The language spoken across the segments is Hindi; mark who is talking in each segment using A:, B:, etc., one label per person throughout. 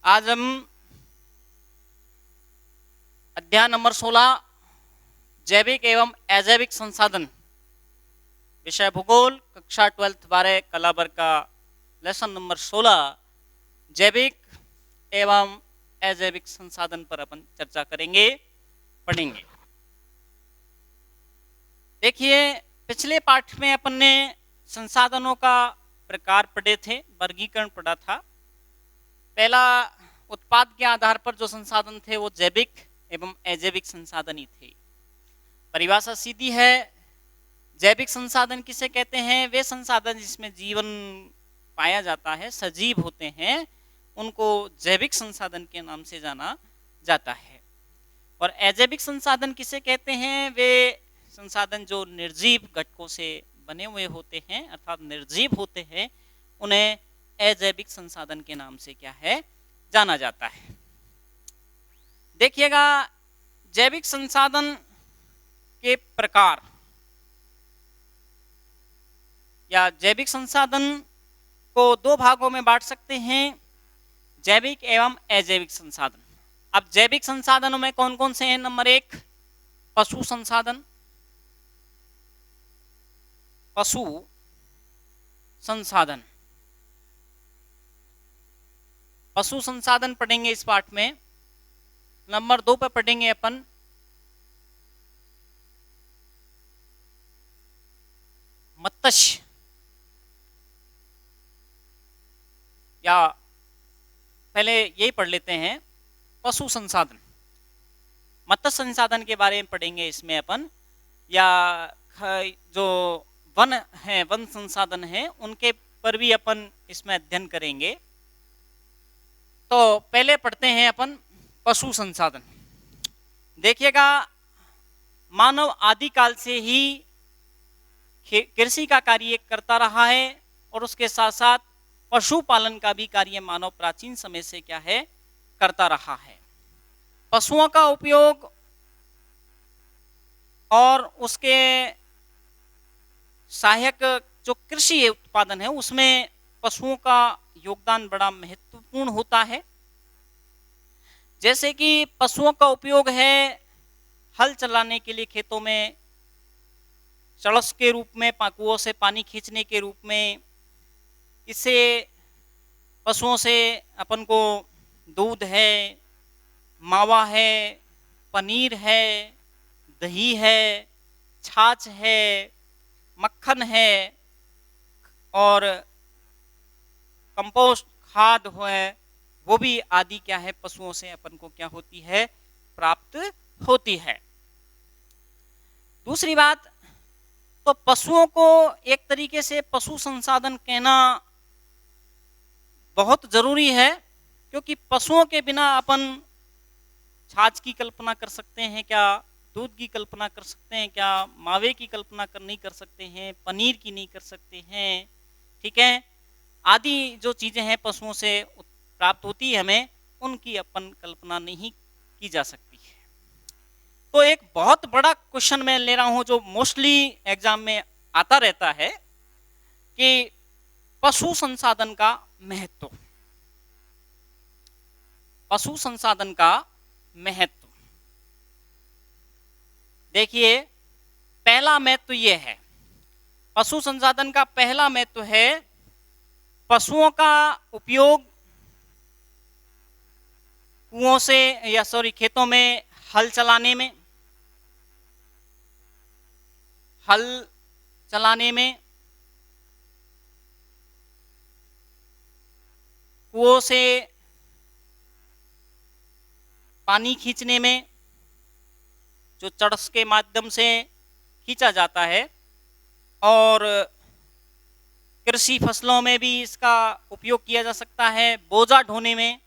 A: आज हम अध्याय नंबर 16 जैविक एवं अजैविक संसाधन विषय भूगोल कक्षा 12 12 कला वर्ग का लेसन नंबर 16 जैविक एवं अजैविक संसाधन पर अपन चर्चा करेंगे, पढ़ेंगे। देखिए, पिछले पाठ में अपन ने संसाधनों का प्रकार पढ़े थे, वर्गीकरण पढ़ा था। पहला, उत्पाद के आधार पर जो संसाधन थे वो जैविक एवं अजैविक संसाधन ही थे। परिभाषा सीधी है, जैविक संसाधन किसे कहते हैं? वे संसाधन जिसमें जीवन पाया जाता है, सजीव होते हैं, उनको जैविक संसाधन के नाम से जाना जाता है। और अजैविक संसाधन किसे कहते हैं? वे संसाधन जो निर्जीव घटकों से बने हुए होते हैं, अर्थात निर्जीव होते हैं, उन्हें अजैविक संसाधन के नाम से क्या है, जाना जाता है। देखिएगा, जैविक संसाधन के प्रकार या जैविक संसाधन को दो भागों में बांट सकते हैं, जैविक एवं अजैविक संसाधन। अब जैविक संसाधनों में कौन कौन से हैं? नंबर 1, पशु संसाधन। पशु संसाधन, पशु संसाधन पढ़ेंगे इस पाठ में। नंबर 2 पर पढ़ेंगे अपन मत्स्य या पहले यही पढ़ लेते हैं, पशु संसाधन। मत्स्य संसाधन के बारे में पढ़ेंगे इसमें अपन, या जो वन है, वन संसाधन है, उनके पर भी अपन इसमें अध्ययन करेंगे। तो पहले पढ़ते हैं अपन पशु संसाधन। देखिएगा, मानव आदिकाल से ही कृषि का कार्य करता रहा है और उसके साथ साथ पशुपालन का भी कार्य मानव प्राचीन समय से क्या है, करता रहा है। पशुओं का उपयोग और उसके सहायक जो कृषि उत्पादन है उसमें पशुओं का योगदान बड़ा महत्वपूर्ण होता है। जैसे कि पशुओं का उपयोग है हल चलाने के लिए, खेतों में चड़स के रूप में, कुओं से पानी खींचने के रूप में। इससे पशुओं से अपन को दूध है, मावा है, पनीर है, दही है, छाछ है, मक्खन है और कंपोस्ट खाद है, वो भी आदि क्या है, पशुओं से अपन को क्या होती है, प्राप्त होती है। दूसरी बात, तो पशुओं को एक तरीके से पशु संसाधन कहना बहुत जरूरी है, क्योंकि पशुओं के बिना अपन छाछ की कल्पना कर सकते हैं क्या, दूध की कल्पना कर सकते हैं क्या, मावे की कल्पना नहीं कर सकते हैं, पनीर की नहीं कर सकते हैं, ठीक है। आदि जो चीजें हैं पशुओं से प्राप्त होती है हमें, उनकी अपन कल्पना नहीं की जा सकती है। तो एक बहुत बड़ा क्वेश्चन मैं ले रहा हूं जो मोस्टली एग्जाम में आता रहता है कि पशु संसाधन का महत्व। पशु संसाधन का महत्व, देखिए, पहला महत्व यह है, पशु संसाधन का पहला महत्व है पशुओं का उपयोग कुओं से या खेतों में हल चलाने में, हल चलाने में, कुओं से पानी खींचने में, जो चड़स के माध्यम से खींचा जाता है, और कृषि फसलों में भी इसका उपयोग किया जा सकता है, बोझा ढोने में,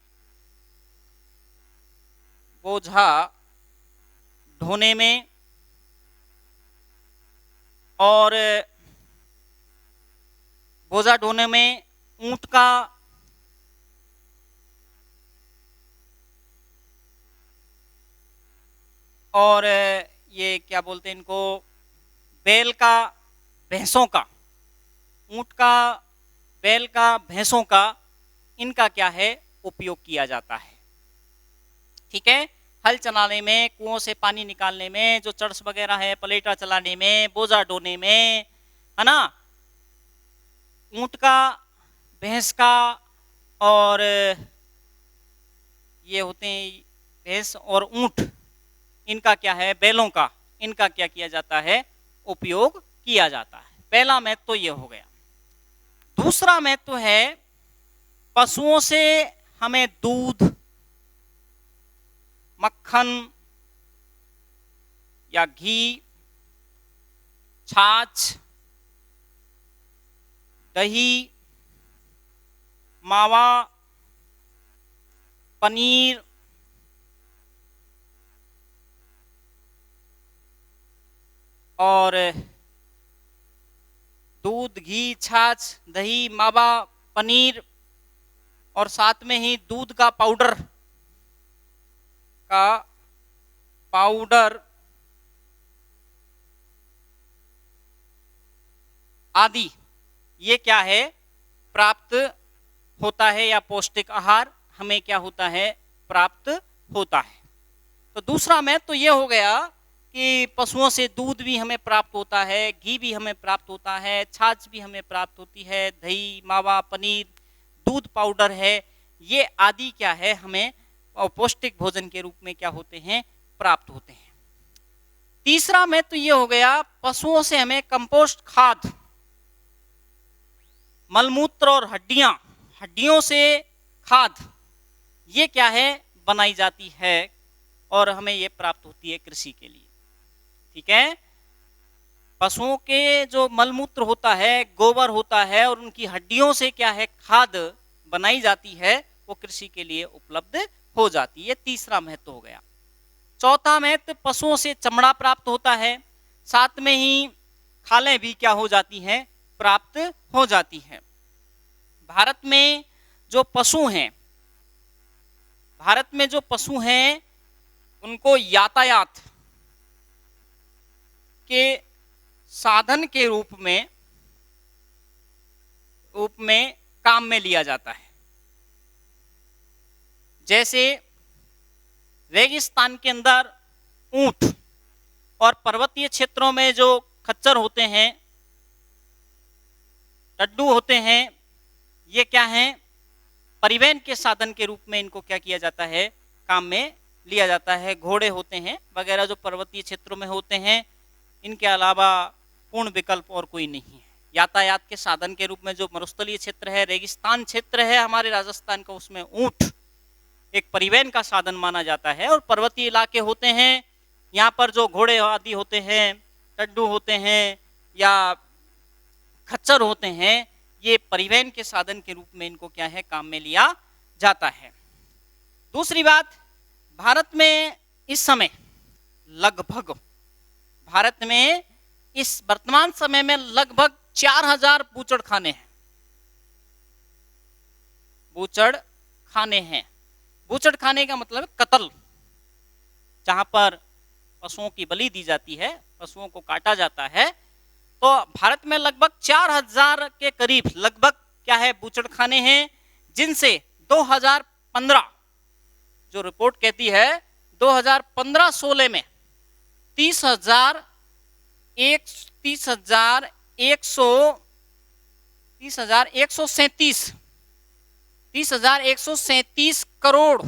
A: बोझा ढोने में, और बोझा ढोने में ऊंट का और ये क्या बोलते हैं इनको, बैल का, भैंसों का, ऊंट का, बैल का, भैंसों का, इनका क्या है उपयोग किया जाता है। ठीक है, हल चलाने में, कुओं से पानी निकालने में, जो चर्स वगैरह है, पलेटा चलाने में, बोझा ढोने में, है ना, ऊंट का, भैंस का, और ये होते हैं भैंस और ऊंट, इनका क्या है, बैलों का, इनका क्या किया जाता है, उपयोग किया जाता है। पहला महत्व तो ये हो गया। दूसरा महत्व है पशुओं से हमें दूध, मक्खन या घी, छाछ, दही, मावा, पनीर और दूध, घी, छाछ, दही, मावा, पनीर और साथ में ही दूध का पाउडर आदि, ये क्या है, प्राप्त होता है, या पौष्टिक आहार हमें क्या होता है, प्राप्त होता है। तो दूसरा महत्व तो ये हो गया कि पशुओं से दूध भी हमें प्राप्त होता है, घी भी हमें प्राप्त होता है, छाछ भी हमें प्राप्त होती है, दही, मावा, पनीर, दूध पाउडर है, ये आदि क्या है, हमें पौष्टिक भोजन के रूप में क्या होते हैं, प्राप्त होते हैं। तीसरा महत्व तो ये हो गया, पशुओं से हमें कंपोस्ट खाद, मलमूत्र और हड्डियों से खाद, ये क्या है, बनाई जाती है और हमें ये प्राप्त होती है कृषि के लिए। ठीक है, पशुओं के जो मलमूत्र होता है, गोबर होता है, और उनकी हड्डियों से क्या है, खाद बनाई जाती है, वो कृषि के लिए उपलब्ध हो जाती है। तीसरा महत्व हो गया। चौथा महत्व, पशुओं से चमड़ा प्राप्त होता है, साथ में ही खालें भी क्या हो जाती हैं, प्राप्त हो जाती हैं। भारत में जो पशु हैं उनको यातायात के साधन के रूप में काम में लिया जाता है। जैसे रेगिस्तान के अंदर ऊंट और पर्वतीय क्षेत्रों में जो खच्चर होते हैं, टड्डू होते हैं, ये क्या हैं, परिवहन के साधन के रूप में इनको क्या किया जाता है, काम में लिया जाता है। घोड़े होते हैं वगैरह जो पर्वतीय क्षेत्रों में होते हैं, इनके अलावा पूर्ण विकल्प और कोई नहीं है। यातायात के साधन के रूप में जो मरुस्थलीय क्षेत्र है, रेगिस्तान क्षेत्र है हमारे राजस्थान का, उसमें ऊंट एक परिवहन का साधन माना जाता है। और पर्वतीय इलाके होते हैं, यहाँ पर जो घोड़े आदि होते हैं, टड्डू होते हैं या खच्चर होते हैं, ये परिवहन के साधन के रूप में इनको क्या है, काम में लिया जाता है। दूसरी बात, भारत में इस समय लगभग, भारत में इस वर्तमान समय में लगभग 4000 बूचड़खाने हैं। बूचड़खाने का मतलब कत्ल, जहां पर पशुओं की बलि दी जाती है, पशुओं को काटा जाता है। तो भारत में लगभग 4000 के करीब लगभग क्या है, बूचड़खाने हैं, जिनसे 2015 जो रिपोर्ट कहती है 2015-16 में 30,137 करोड़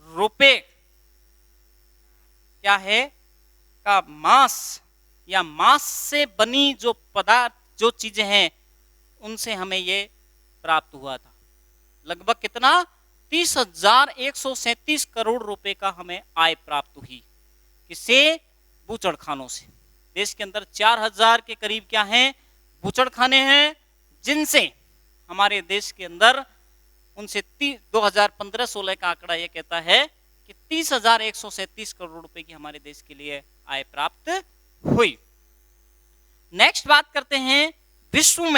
A: रुपए क्या है का मांस या मांस से बनी जो पदार्थ, जो चीजें हैं, उनसे हमें ये प्राप्त हुआ था। लगभग कितना, 30,137 करोड़ रुपए का हमें आय प्राप्त हुई। किससे, बूचड़खानों से। देश के अंदर 4000 के करीब क्या हैं, बूचड़खाने हैं, जिनसे हमारे देश के अंदर उनसे 2015-16 का आंकड़ा यह कहता है कि 30,137 करोड़ रुपए की हमारे देश के लिए आय प्राप्त हुई। नेक्स्ट बात करते हैं, विश्व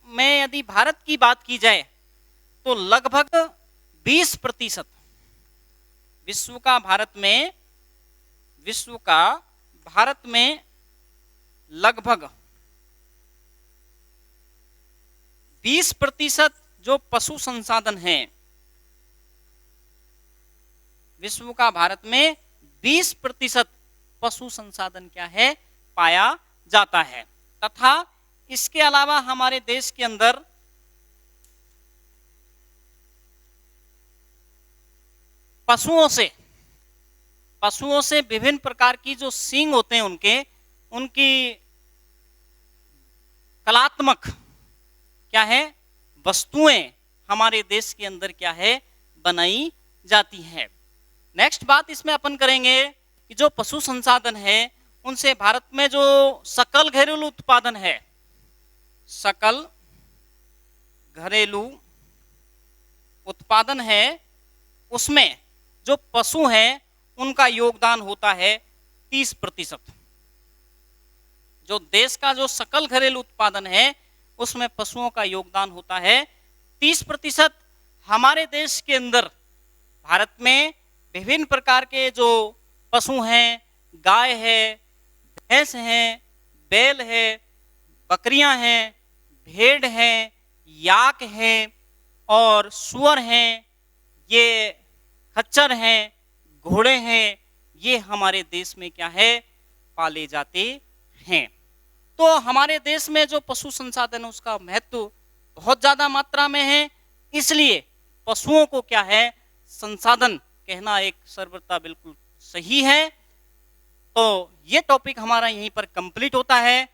A: में यदि भारत की बात की जाए तो लगभग 20% विश्व का भारत में लगभग 20% जो पशु संसाधन है विश्व का, भारत में 20% पशु संसाधन क्या है, पाया जाता है। तथा इसके अलावा हमारे देश के अंदर पशुओं से विभिन्न प्रकार की जो सींग होते हैं उनकी कलात्मक क्या है, वस्तुएं हमारे देश के अंदर क्या है, बनाई जाती है। नेक्स्ट बात इसमें अपन करेंगे कि जो पशु संसाधन है उनसे भारत में जो सकल घरेलू उत्पादन है, सकल घरेलू उत्पादन है, उसमें जो पशु हैं उनका योगदान होता है 30%। जो देश का जो सकल घरेलू उत्पादन है उसमें पशुओं का योगदान होता है 30%। हमारे देश के अंदर भारत में विभिन्न प्रकार के जो पशु हैं, गाय है, भैंस है, बैल है, बकरियां हैं, भेड़ है, याक है और सुअर हैं, ये खच्चर हैं, घोड़े हैं, ये हमारे देश में क्या है, पाले जाते हैं। तो हमारे देश में जो पशु संसाधन है उसका महत्व बहुत ज्यादा मात्रा में है, इसलिए पशुओं को क्या है, संसाधन कहना एक सर्वथा बिल्कुल सही है। तो ये टॉपिक हमारा यहीं पर कंप्लीट होता है।